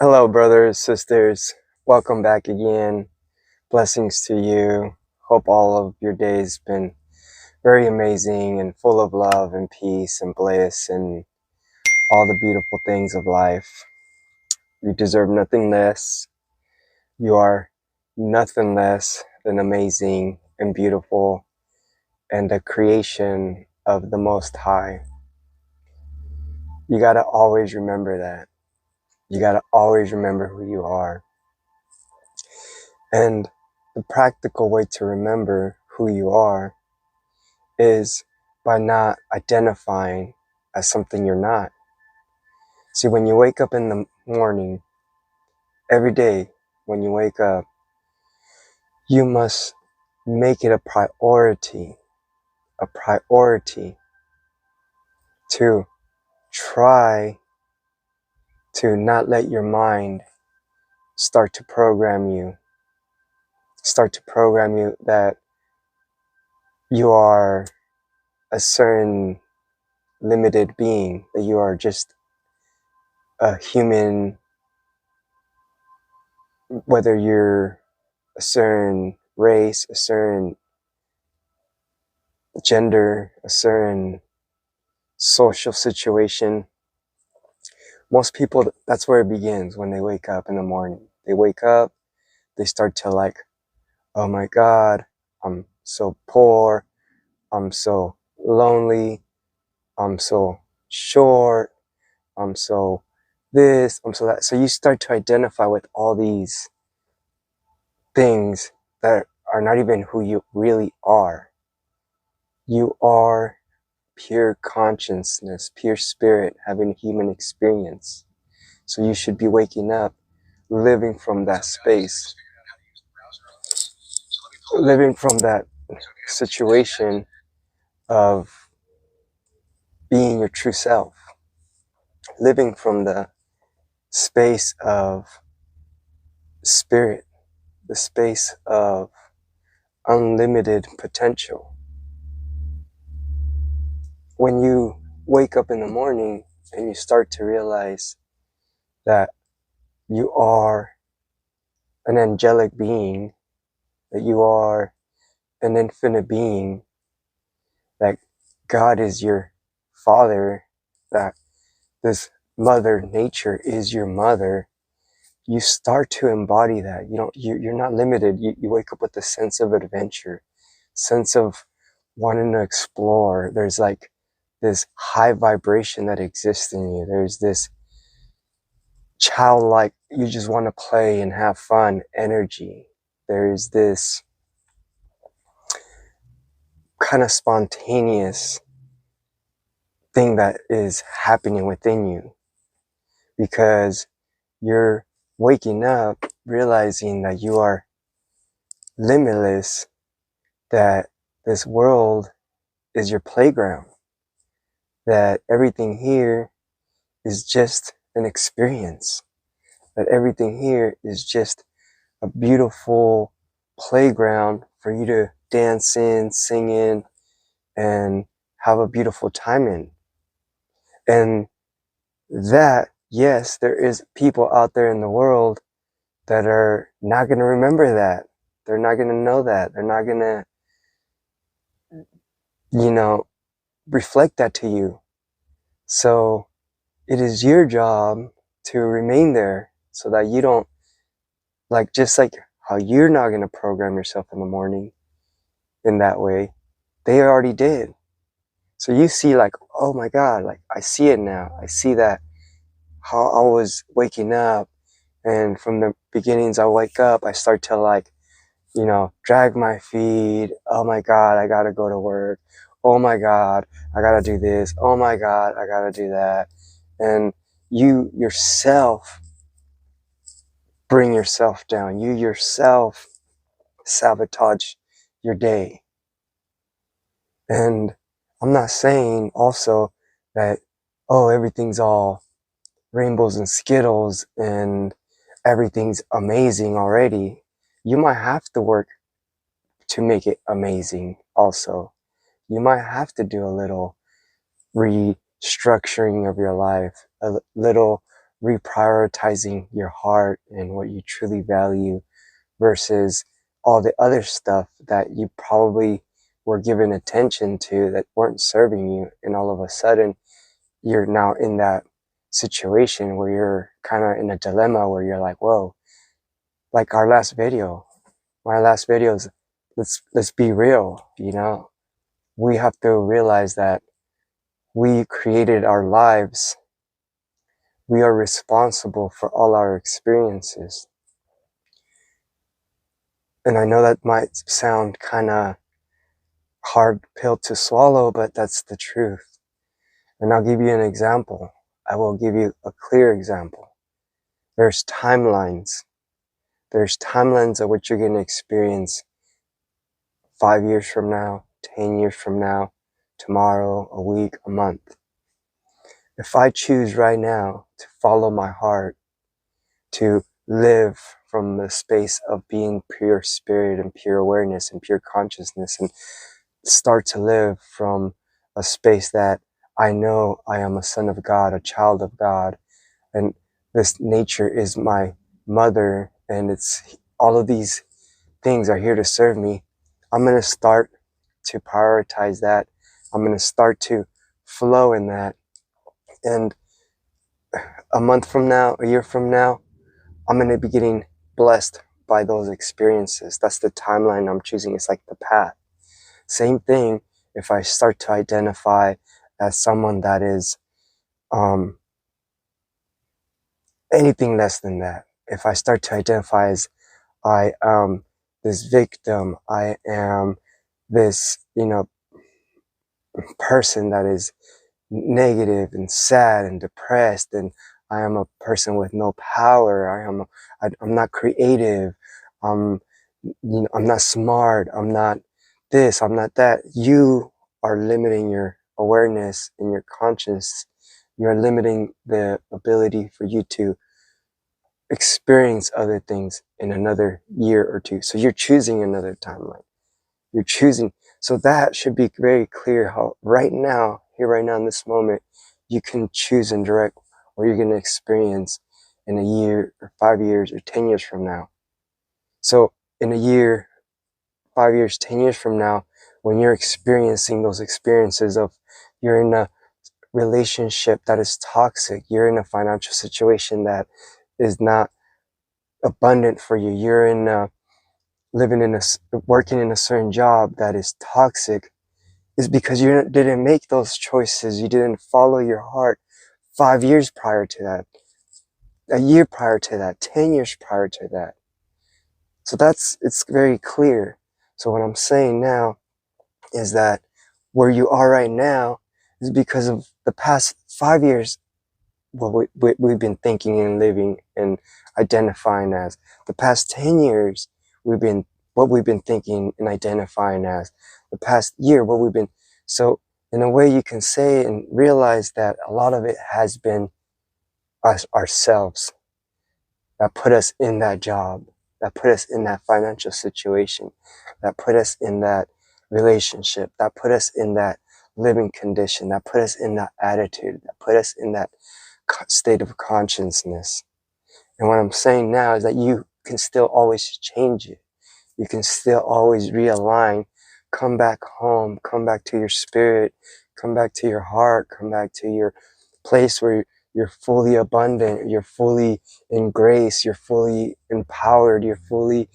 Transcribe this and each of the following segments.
Hello, brothers, sisters. Welcome back again. Blessings to you. Hope all of your days been very amazing and full of love and peace and bliss and all the beautiful things of life. You deserve nothing less. You are nothing less than amazing and beautiful and the creation of the Most High. You got to always remember that. You got to always remember who you are. And the practical way to remember who you are is by not identifying as something you're not. See, when you wake up in the morning, every day when you wake up, you must make it a priority to try to not let your mind start to program you that you are a certain limited being, that you are just a human, whether you're a certain race, a certain gender, a certain social situation. Most people, that's where it begins when they wake up in the morning. They wake up, they start to like, oh my God, I'm so poor, I'm so lonely, I'm so short, I'm so this, I'm so that. So you start to identify with all these things that are not even who you really are. You are pure consciousness, pure spirit, having human experience. So you should be waking up, living from that space, living from that situation of being your true self, living from the space of spirit, the space of unlimited potential. When you wake up in the morning and you start to realize that you are an angelic being, that you are an infinite being, that God is your father, that this mother nature is your mother, you start to embody that. You're not limited. You wake up with a sense of adventure, sense of wanting to explore. There's like this high vibration that exists in you. There's this childlike, you just want to play and have fun energy. There's this kind of spontaneous thing that is happening within you because you're waking up realizing that you are limitless, that this world is your playground, that everything here is just an experience, that everything here is just a beautiful playground for you to dance in, sing in, and have a beautiful time in. And that, yes, there is people out there in the world that are not going to remember that. They're not going to know that. They're not going to, reflect that to you. So it is your job to remain there so that you don't, just like how you're not going to program yourself in the morning in that way, they already did. So you see oh my God, I see it now. I see that how I was waking up, and from the beginnings I wake up, I start to drag my feet. Oh my God, I gotta go to work. Oh my God, I gotta do this. Oh my God, I gotta do that. And you yourself bring yourself down. You yourself sabotage your day. And I'm not saying also that, oh, everything's all rainbows and Skittles and everything's amazing already. You might have to work to make it amazing also. You might have to do a little restructuring of your life, a little reprioritizing your heart and what you truly value versus all the other stuff that you probably were given attention to that weren't serving you, and all of a sudden you're now in that situation where you're kind of in a dilemma where you're like, whoa, like our last video, my last videos, let's be real, you know. We have to realize that we created our lives. We are responsible for all our experiences. And I know that might sound kind of hard pill to swallow, but that's the truth. And I'll give you an example. I will give you a clear example. There's timelines. There's timelines of what you're going to experience 5 years from now, 10 years from now, tomorrow, a week, a month. If I choose right now to follow my heart, to live from the space of being pure spirit and pure awareness and pure consciousness, and start to live from a space that I know I am a son of God, a child of God, and this nature is my mother, and it's all of these things are here to serve me. I'm going to start to prioritize that. I'm going to start to flow in that. And a month from now, a year from now, I'm going to be getting blessed by those experiences. That's the timeline I'm choosing. It's like the path. Same thing if I start to identify as someone that is anything less than that. If I start to identify as I am this victim, I am this, person that is negative and sad and depressed, and I am a person with no power. I'm not creative. I'm I'm not smart. I'm not this. I'm not that. You are limiting your awareness and your conscience. You're limiting the ability for you to experience other things in another year or two. So you're choosing another timeline. You're choosing. So that should be very clear how right now, here, right now, in this moment, you can choose and direct what you're going to experience in a year or 5 years or 10 years from now. So in a year, 5 years, 10 years from now, when you're experiencing those experiences of you're in a relationship that is toxic, you're in a financial situation that is not abundant for you, you're in working in a certain job that is toxic, is because you didn't make those choices. You didn't follow your heart 5 years prior to that, a year prior to that, 10 years prior to that. So it's very clear. So what I'm saying now is that where you are right now is because of the past 5 years, what we've been thinking and living and identifying as. The past 10 years, what we've been thinking and identifying as. The past year, what we've been. So in a way you can say and realize that a lot of it has been us ourselves that put us in that job, that put us in that financial situation, that put us in that relationship, that put us in that living condition, that put us in that attitude, that put us in that state of consciousness. And what I'm saying now is that you can still always change it. You can still always realign, come back home, come back to your spirit, come back to your heart, come back to your place where you're fully abundant, you're fully in grace, you're fully empowered, you're fully,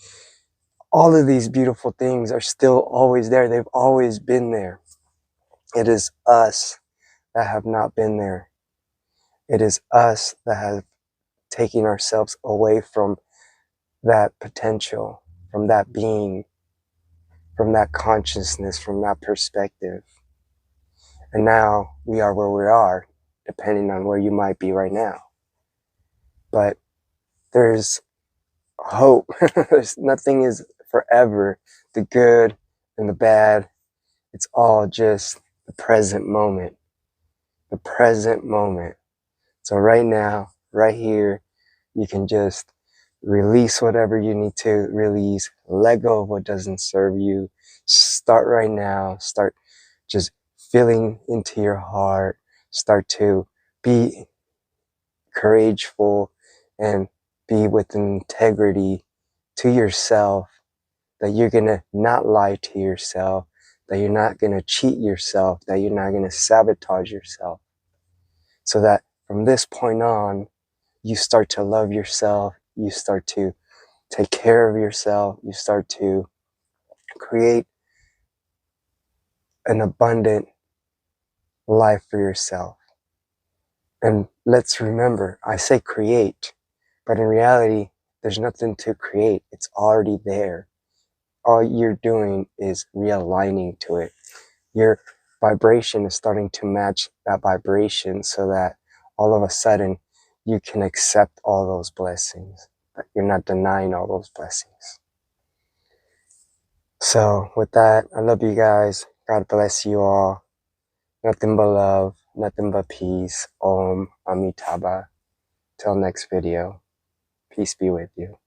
all of these beautiful things are still always there. They've always been there. It is us that have not been there. It is us that have taken ourselves away from that potential, from that being, from that consciousness, from that perspective. And now we are where we are, depending on where you might be right now. But there's hope. Nothing is forever. The good and the bad, it's all just the present moment. The present moment. So right now, right here, you can just release whatever you need to release, let go of what doesn't serve you. Start right now. Start just feeling into your heart. Start to be courageful and be with integrity to yourself, that you're gonna not lie to yourself, that you're not gonna cheat yourself, that you're not gonna sabotage yourself. So that from this point on, you start to love yourself, you start to take care of yourself, you start to create an abundant life for yourself. And let's remember, I say create, but in reality, there's nothing to create. It's already there. All you're doing is realigning to it. Your vibration is starting to match that vibration so that all of a sudden you can accept all those blessings. You're not denying all those blessings. So with that, I love you guys. God bless you all. Nothing but love, nothing but peace. Om Amitabha. Till next video. Peace be with you.